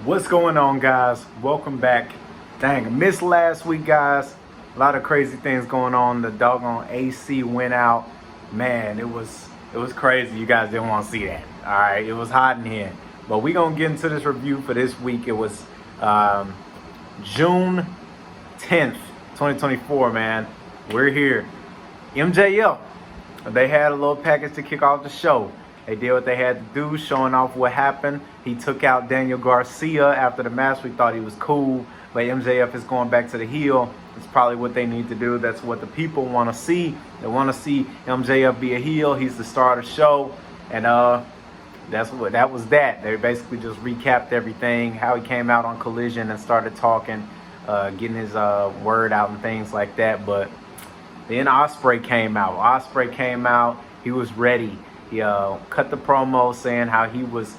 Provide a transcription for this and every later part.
What's going on, guys? Welcome back. Dang, I missed last week, guys. A lot of crazy things going on. The doggone AC went out. Man, it was crazy. You guys didn't want to see that. All right, it was hot in here. But we gonna get into this review for this week. It was June 10th, 2024. Man, we're here. MJF. They had a little package to kick off the show. They did what they had to do, showing off what happened. He took out Daniel Garcia after the match. We thought he was cool, but MJF is going back to the heel. It's probably what they need to do. That's what the people want to see. They want to see MJF be a heel. He's the star of the show, and that was that. They basically just recapped everything, how he came out on Collision and started talking, getting his word out and things like that. But then Ospreay came out. He was ready. He cut the promo saying how he was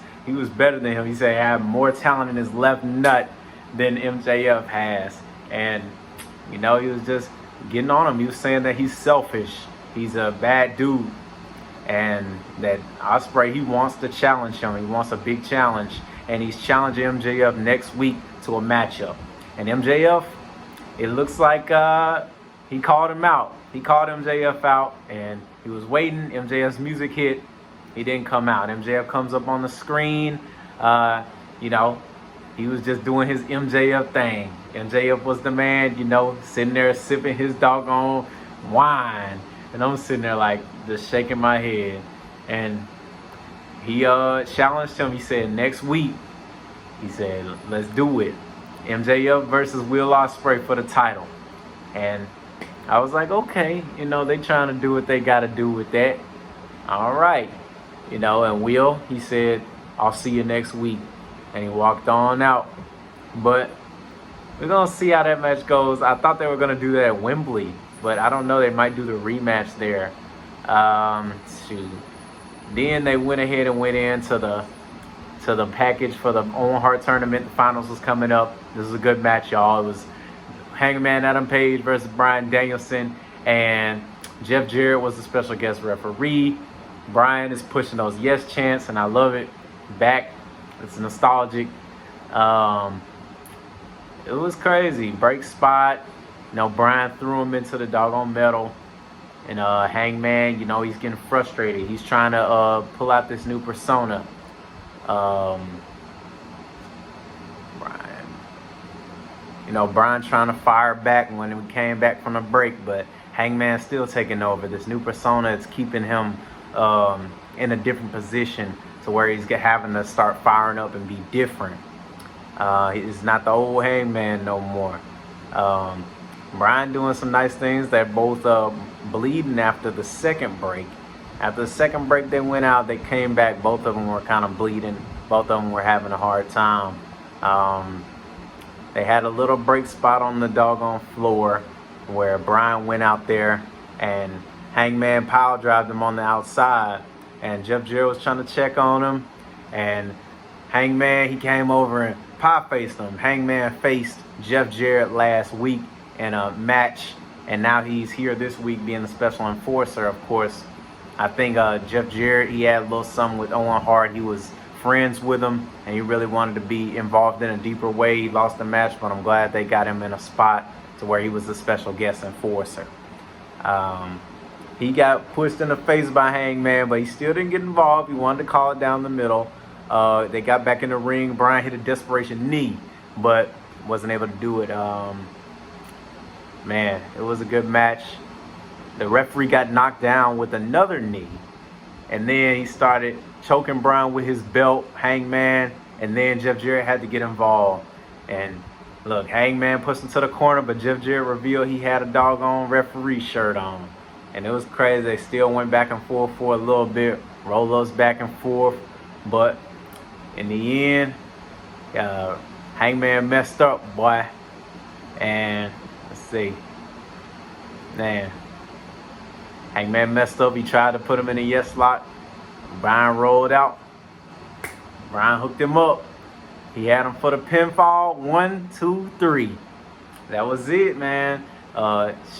better than him. He said he had more talent in his left nut than MJF has. And, he was just getting on him. He was saying that he's selfish. He's a bad dude. And that Ospreay, he wants to challenge him. He wants a big challenge. And he's challenging MJF next week to a matchup. And MJF, it looks like he called him out. He called MJF out, and he was waiting. MJF's music hit. He didn't come out. MJF comes up on the screen. He was just doing his MJF thing. MJF was the man, sitting there sipping his doggone wine. And I'm sitting there like just shaking my head. And he challenged him. He said, next week, he said, let's do it. MJF versus Will Ospreay for the title. And I was like, okay, they trying to do what they got to do with that. All right. And Will, he said, I'll see you next week. And he walked on out. But we're going to see how that match goes. I thought they were going to do that at Wembley, but I don't know. They might do the rematch there. Then they went ahead and went into the package for the Owen Hart tournament. The finals was coming up. This was a good match, y'all. It was Hangman Adam Page versus Bryan Danielson, and Jeff Jarrett was the special guest referee. Bryan is pushing those yes chants, and I love it. Back, it's nostalgic. It was crazy. Break spot. Bryan threw him into the doggone metal, and Hangman, he's getting frustrated. He's trying to pull out this new persona. Bryan trying to fire back when we came back from the break, but Hangman's still taking over. This new persona is keeping him in a different position to where he's having to start firing up and be different. He's not the old Hangman no more. Bryan doing some nice things. They're both bleeding after the second break. After the second break, they went out. They came back. Both of them were kind of bleeding. Both of them were having a hard time. They had a little break spot on the doggone floor where Bryan went out there and Hangman pile drived him on the outside. And Jeff Jarrett was trying to check on him. And Hangman, he came over and pie-faced him. Hangman faced Jeff Jarrett last week in a match. And now he's here this week being the special enforcer, of course. I think Jeff Jarrett, he had a little something with Owen Hart. He was friends with him, and he really wanted to be involved in a deeper way. He lost the match, but I'm glad they got him in a spot to where he was a special guest enforcer. He got pushed in the face by Hangman, but he still didn't get involved. He wanted to call it down the middle. They got back in the ring. Bryan hit a desperation knee, but wasn't able to do it. Man, it was a good match. The referee got knocked down with another knee, and then he started choking Bryan with his belt, Hangman, and then Jeff Jarrett had to get involved. And look, Hangman pushed him to the corner, but Jeff Jarrett revealed he had a doggone referee shirt on. And it was crazy. They still went back and forth for a little bit, roll-ups back and forth. But in the end, Hangman messed up, boy. And let's see. Man, Hangman messed up. He tried to put him in a yes lock. Bryan rolled out. Bryan hooked him up. He had him for the pinfall. 1, 2, 3. That was it, man.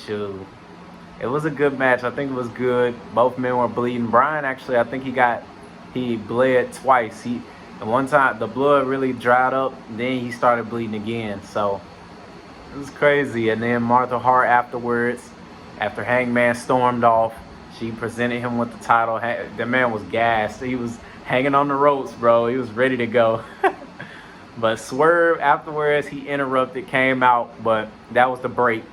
Shoot. It was a good match. I think it was good. Both men were bleeding. Bryan actually, I think he bled twice. And one time the blood really dried up, then he started bleeding again. So it was crazy. And then Martha Hart afterwards, after Hangman stormed off, she presented him with the title. The man was gassed. He was hanging on the ropes, bro. He was ready to go. But Swerve afterwards, he interrupted, came out, but that was the break.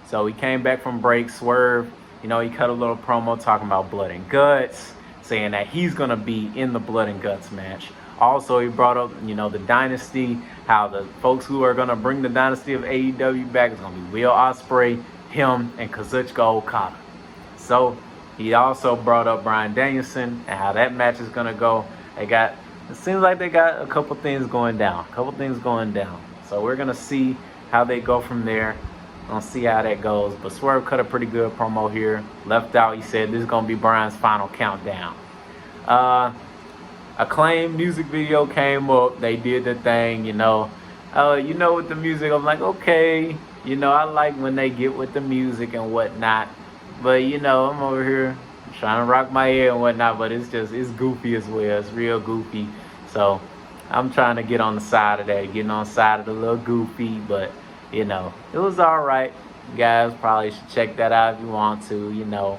So he came back from break. Swerve, he cut a little promo talking about blood and guts, saying that he's going to be in the blood and guts match. Also, he brought up, the dynasty, how the folks who are going to bring the dynasty of AEW back is going to be Will Ospreay, him, and Kazuchika Okada. So he also brought up Bryan Danielson and how that match is going to go. It seems like they got a couple things going down. So we're going to see how they go from there. Gonna see how that goes. But Swerve cut a pretty good promo here. Left out, he said this is going to be Bryan's final countdown. Acclaimed music video came up. They did the thing, with the music. I'm like, okay. I like when they get with the music and whatnot. But, I'm over here trying to rock my head and whatnot. But it's goofy as well. It's real goofy. So I'm trying to get on the side of that. Getting on the side of the little goofy. But, it was all right. You guys probably should check that out if you want to,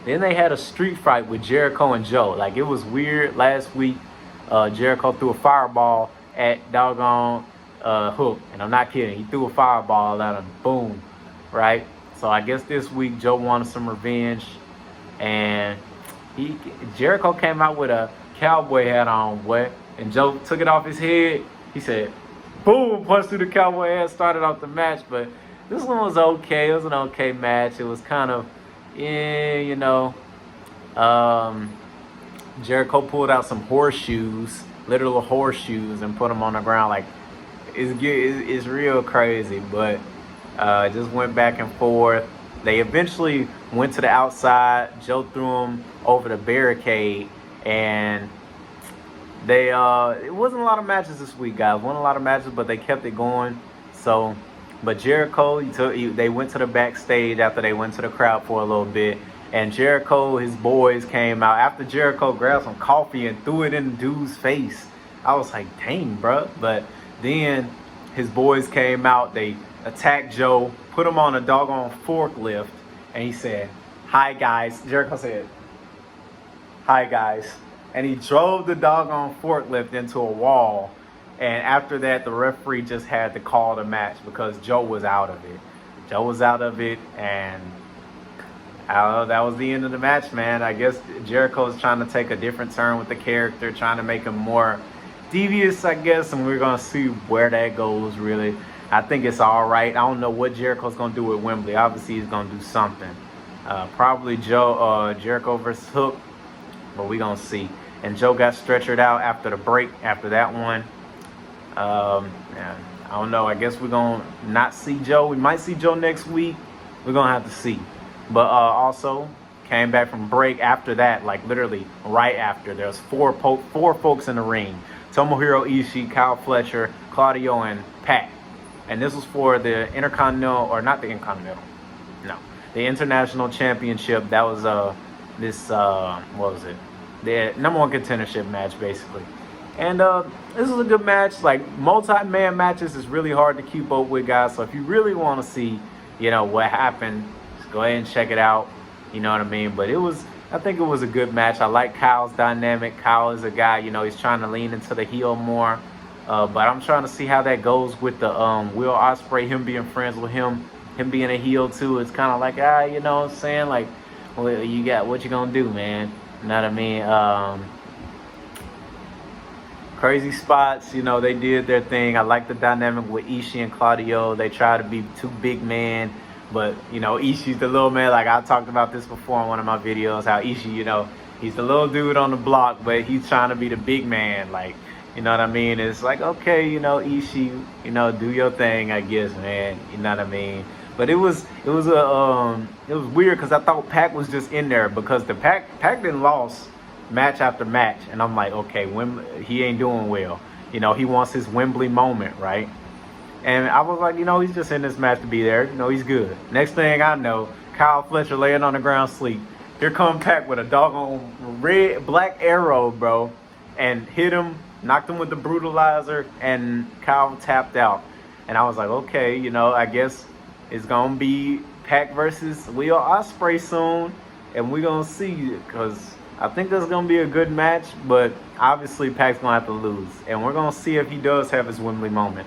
Then they had a street fight with Jericho and Joe. Like, it was weird. Last week, Jericho threw a fireball at doggone Hook. And I'm not kidding. He threw a fireball at him. Boom. Right? So I guess this week, Joe wanted some revenge. And Jericho came out with a cowboy hat on, boy. And Joe took it off his head. He said, boom, punched through the cowboy hat, started off the match. But this one was okay. It was an okay match. It was kind of, Jericho pulled out some horseshoes, literal horseshoes, and put them on the ground. Like, it's real crazy. But just went back and forth. They eventually went to the outside. Joe threw him over the barricade. And it wasn't a lot of matches this week, guys. Wasn't a lot of matches, but they kept it going. So, but Jericho, they went to the backstage after they went to the crowd for a little bit. And Jericho, his boys came out. After Jericho grabbed some coffee and threw it in the dude's face. I was like, dang, bro. But then his boys came out. They attacked Joe, put him on a doggone forklift. And he said, hi, guys. Jericho said, hi, guys. And he drove the doggone forklift into a wall. And after that, the referee just had to call the match because Joe was out of it. And that was the end of the match, man. I guess Jericho's trying to take a different turn with the character, trying to make him more devious, I guess. And we're going to see where that goes, really. I think it's all right. I don't know what Jericho's going to do with Wembley. Obviously, he's going to do something. Probably Jericho versus Hook. But we're going to see. And Joe got stretchered out after the break, after that one. I don't know. I guess we're going to not see Joe. We might see Joe next week. We're going to have to see. But also came back from break after that, like literally right after. There's four folks in the ring. Tomohiro Ishii, Kyle Fletcher, Claudio, and Pat. And this was for the Intercontinental, or not the Intercontinental. No. The International Championship. That was what was it? The number one contendership match, basically. And this was a good match. Like, multi-man matches is really hard to keep up with, guys. So if you really want to see, what happened, just go ahead and check it out. You know what I mean? But I think it was a good match. I like Kyle's dynamic. Kyle is a guy, he's trying to lean into the heel more. But I'm trying to see how that goes with the Will Ospreay, him being friends with him being a heel too. It's kind of like, you know what I'm saying? Like, well, you got what you gonna do, man? You know what I mean? Crazy spots, they did their thing. I like the dynamic with Ishii and Claudio. They try to be two big men, but Ishii's the little man. Like, I talked about this before in one of my videos, how Ishii, he's the little dude on the block, but he's trying to be the big man. Like, you know what I mean? It's like, okay, Ishii, do your thing, I guess, man. You know what I mean? But it was weird because I thought Pac was just in there because the Pac didn't lost match after match, and I'm like, okay, he ain't doing well. He wants his Wembley moment, right? And I was like, he's just in this match to be there. He's good. Next thing I know, Kyle Fletcher laying on the ground sleep. Here come Pac with a doggone black arrow, bro. and hit him, knocked him with the brutalizer, and Kyle tapped out. And I was like, okay, I guess it's gonna be Pac versus Will Ospreay soon, and we're gonna see, because I think that's gonna be a good match. But obviously Pac's gonna have to lose, and we're gonna see if he does have his Wembley moment.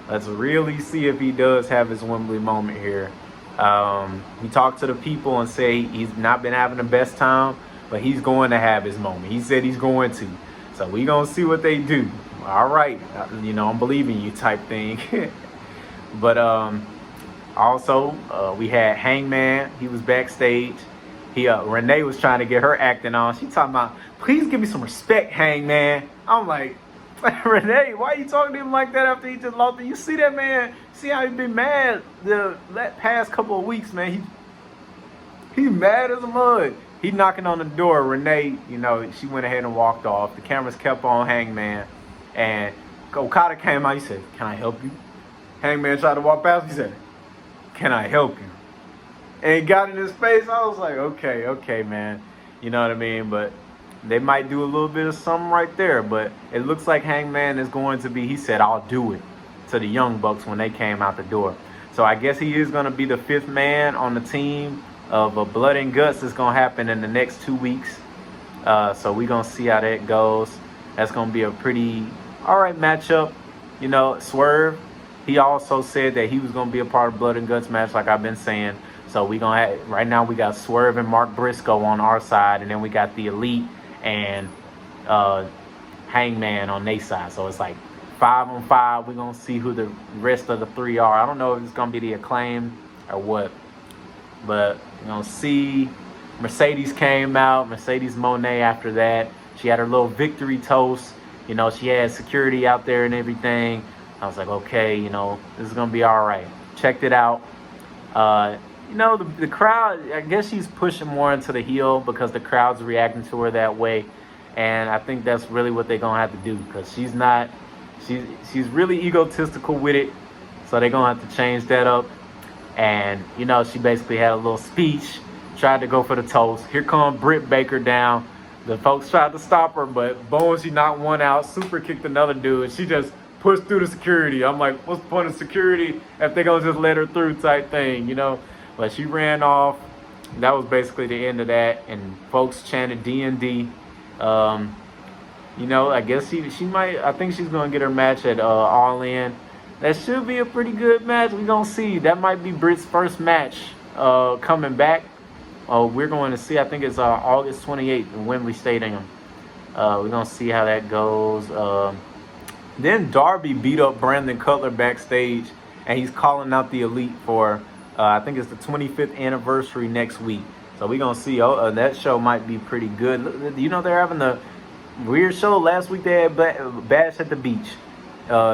Let's really see if he does have his Wembley moment here. He talked to the people and said he's not been having the best time, but he's going to have his moment. He said he's going to. So we gonna see what they do. All right, I'm believing you type thing. But also we had Hangman. He was backstage. Renee was trying to get her acting on. She talking about, please give me some respect, Hangman. I'm like, Renee, why are you talking to him like that after he just lost? You see that man? See how he been mad the past couple of weeks, man? He's mad as a mud. He knocking on the door. Renee, she went ahead and walked off. The cameras kept on Hangman, and Okada came out. He said, "Can I help you?" Hangman tried to walk past. He said, "Can I help you?" And he got in his face. I was like, okay, man. You know what I mean? But they might do a little bit of something right there. But it looks like Hangman is going to be, he said, "I'll do it," to the Young Bucks when they came out the door. So I guess he is going to be the fifth man on the team of Blood and Guts. That's going to happen in the next 2 weeks. So we're going to see how that goes. That's going to be a pretty all right matchup. Swerve, he also said that he was going to be a part of Blood and Guts match, like I've been saying. So we gonna have, right now we got Swerve and Mark Briscoe on our side, and then we got the Elite and Hangman on their side. So it's like 5-on-5. We're gonna see who the rest of the three are. I don't know if it's gonna be the Acclaim or what, but we're gonna see. Mercedes came out. Mercedes Moné after that. She had her little victory toast. She had security out there and everything. I was like, okay, this is gonna be all right. Checked it out. The crowd, I guess she's pushing more into the heel because the crowd's reacting to her that way. And I think that's really what they're going to have to do, because she's really egotistical with it. So they're going to have to change that up. And, she basically had a little speech, tried to go for the toast. Here come Britt Baker down. The folks tried to stop her, but boom, she knocked one out, super kicked another dude. She just pushed through the security. I'm like, what's the point of security if they're going to just let her through type thing, But she ran off. That was basically the end of that. And folks chanted D&D. I guess she might. I think she's going to get her match at All In. That should be a pretty good match. We're going to see. That might be Britt's first match coming back. We're going to see. I think it's August 28th in Wembley Stadium. We're going to see how that goes. Then Darby beat up Brandon Cutler backstage. And he's calling out the Elite for... I think it's the 25th anniversary next week. So we're going to see. That show might be pretty good. They're having the weird show. Last week they had Bash at the Beach.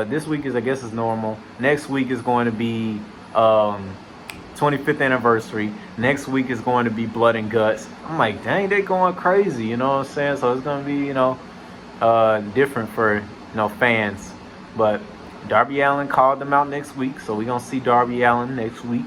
This week I guess is normal. Next week is going to be 25th anniversary. Next week is going to be Blood and Guts. I'm like, dang, they going crazy. You know what I'm saying? So it's going to be, different for, fans. But Darby Allin called them out next week. So we're going to see Darby Allin next week.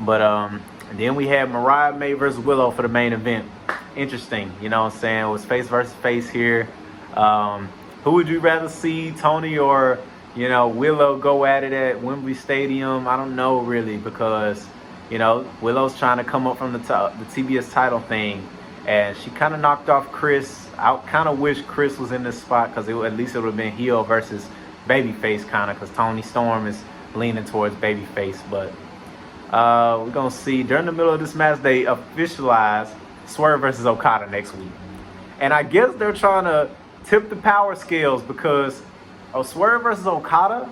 But then we had Mariah May versus Willow for the main event. Interesting, you know what I'm saying? It was face versus face here. Who would you rather see, Tony or, Willow go at it at Wembley Stadium? I don't know really, because, Willow's trying to come up from the TBS title thing. And she kind of knocked off Chris. I kind of wish Chris was in this spot, because at least it would have been heel versus babyface kind of, because Tony Storm is leaning towards babyface. But we're going to see. During the middle of this match, they officialized Swerve versus Okada next week. And I guess they're trying to tip the power scales, because Swerve versus Okada,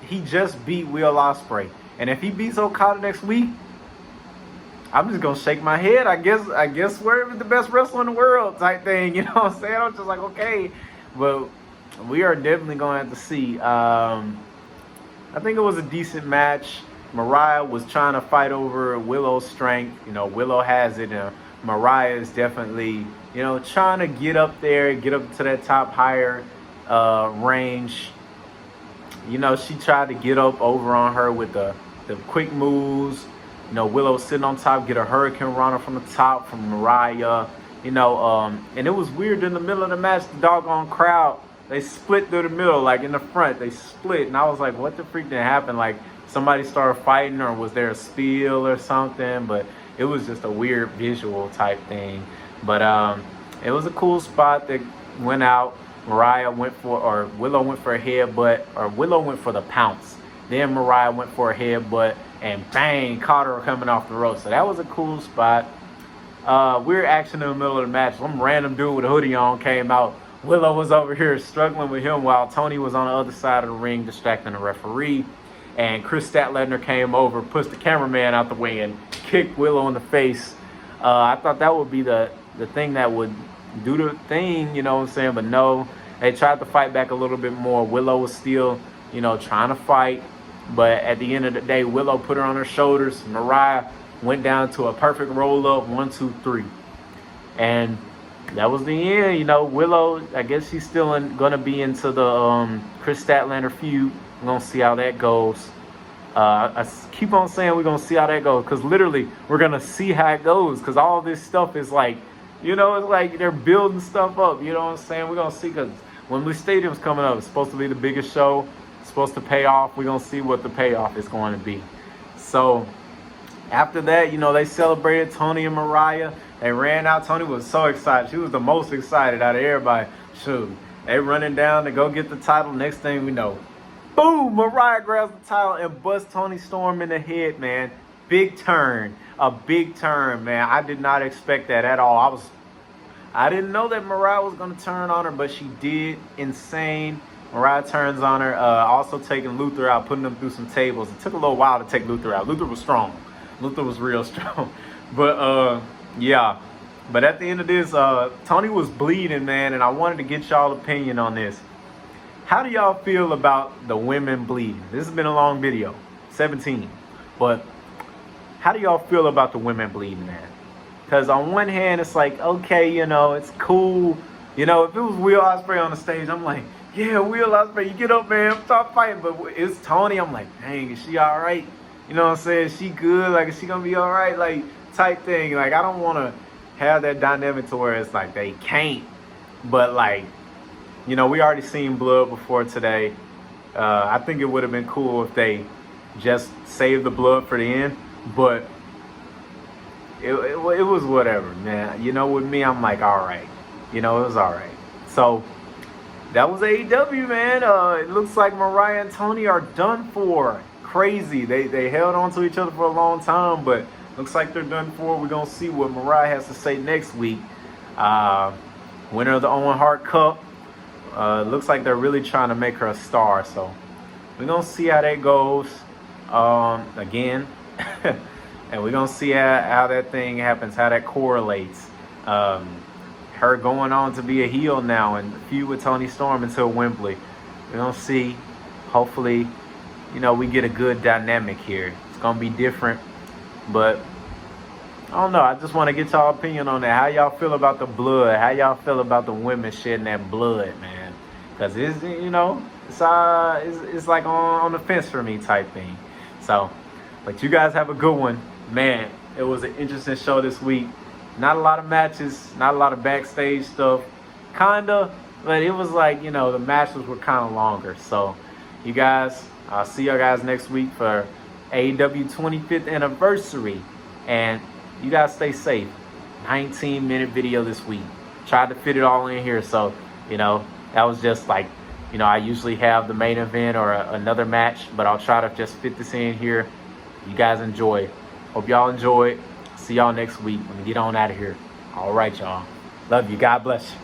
he just beat Will Ospreay. And if he beats Okada next week, I'm just going to shake my head. I guess Swerve is the best wrestler in the world type thing. You know what I'm saying? I'm just like, okay. But we are definitely going to have to see. I think it was a decent match. Mariah was trying to fight over Willow's strength. Willow has it. Mariah is definitely, trying to get up there, get up to that top higher range. She tried to get up over on her with the quick moves. Willow sitting on top, get a Hurricane Runner from the top from Mariah. And it was weird in the middle of the match, the doggone crowd, they split through the middle, like in the front, they split. And I was like, what the freak did happen? Like somebody started fighting, or was there a spill or something? But it was just a weird visual type thing. But it was a cool spot that went out. Willow went for a headbutt, or Willow went for the pounce. Then Mariah went for a headbutt, and bang, caught her coming off the rope. So that was a cool spot. Weird action in the middle of the match. Some random dude with a hoodie on came out. Willow was over here struggling with him while Tony was on the other side of the ring distracting the referee. And Chris Statlander came over, pushed the cameraman out the way, and kicked Willow in the face. I thought that would be the thing that would do the thing, you know what I'm saying? But no, they tried to fight back a little bit more. Willow was still, trying to fight. But at the end of the day, Willow put her on her shoulders. Mariah went down to a perfect roll-up, 1, 2, 3. And that was the end. Willow, I guess she's still going to be into the Chris Statlander feud. We're going to see how that goes. I keep on saying we're going to see how that goes, because literally we're going to see how it goes, because all this stuff is like, it's like they're building stuff up. You know what I'm saying? We're going to see, because Wembley Stadium's coming up. It's supposed to be the biggest show. It's supposed to pay off. We're going to see what the payoff is going to be. So after that, they celebrated Tony and Mariah. They ran out. Tony was so excited. She was the most excited out of everybody. Shoot, they running down to go get the title. Next thing we know, boom, Mariah grabs the title and busts Toni Storm in the head, man. Big turn. A big turn, man. I did not expect that at all. I didn't know that Mariah was going to turn on her, but she did. Insane. Mariah turns on her. Also taking Luther out, putting him through some tables. It took a little while to take Luther out. Luther was strong. Luther was real strong. But, yeah. But at the end of this, Tony was bleeding, man, and I wanted to get y'all opinion on this. How do y'all feel about the women bleeding? This has been a long video, 17. But how do y'all feel about the women bleeding, man? Because on one hand, it's like, okay, it's cool. If it was Will Ospreay on the stage, I'm like, yeah, Will Ospreay, you get up, man, stop fighting. But it's Tony, I'm like, dang, is she all right? You know what I'm saying? Is she good? Like, is she going to be all right? Like, type thing. Like, I don't want to have that dynamic to where it's like they can't. But, like, we already seen blood before today. I think it would have been cool if they just saved the blood for the end. But it was whatever, man. With me, I'm like, all right. It was all right. So that was AEW, man. It looks like Mariah and Tony are done for. Crazy. They held on to each other for a long time, but looks like they're done for. We're going to see what Mariah has to say next week. Winner of the Owen Hart Cup. Looks like they're really trying to make her a star. So we're going to see how that goes again. And we're going to see how that thing happens, how that correlates. Her going on to be a heel now and feud with Toni Storm until Wembley. We're going to see. Hopefully, we get a good dynamic here. It's going to be different. But I don't know. I just want to get y'all opinion on that. How y'all feel about the blood? How y'all feel about the women shedding that blood, man? Because it's like on the fence for me type thing. So, but you guys have a good one. Man, it was an interesting show this week. Not a lot of matches, not a lot of backstage stuff. Kinda, but it was like, the matches were kind of longer. So, you guys, I'll see y'all guys next week for AEW 25th anniversary. And you guys stay safe. 19-minute video this week. Tried to fit it all in here. So, that was just like, I usually have the main event or another match, but I'll try to just fit this in here. You guys enjoy. Hope y'all enjoy. See y'all next week. Let me get on out of here. All right, y'all. Love you. God bless you.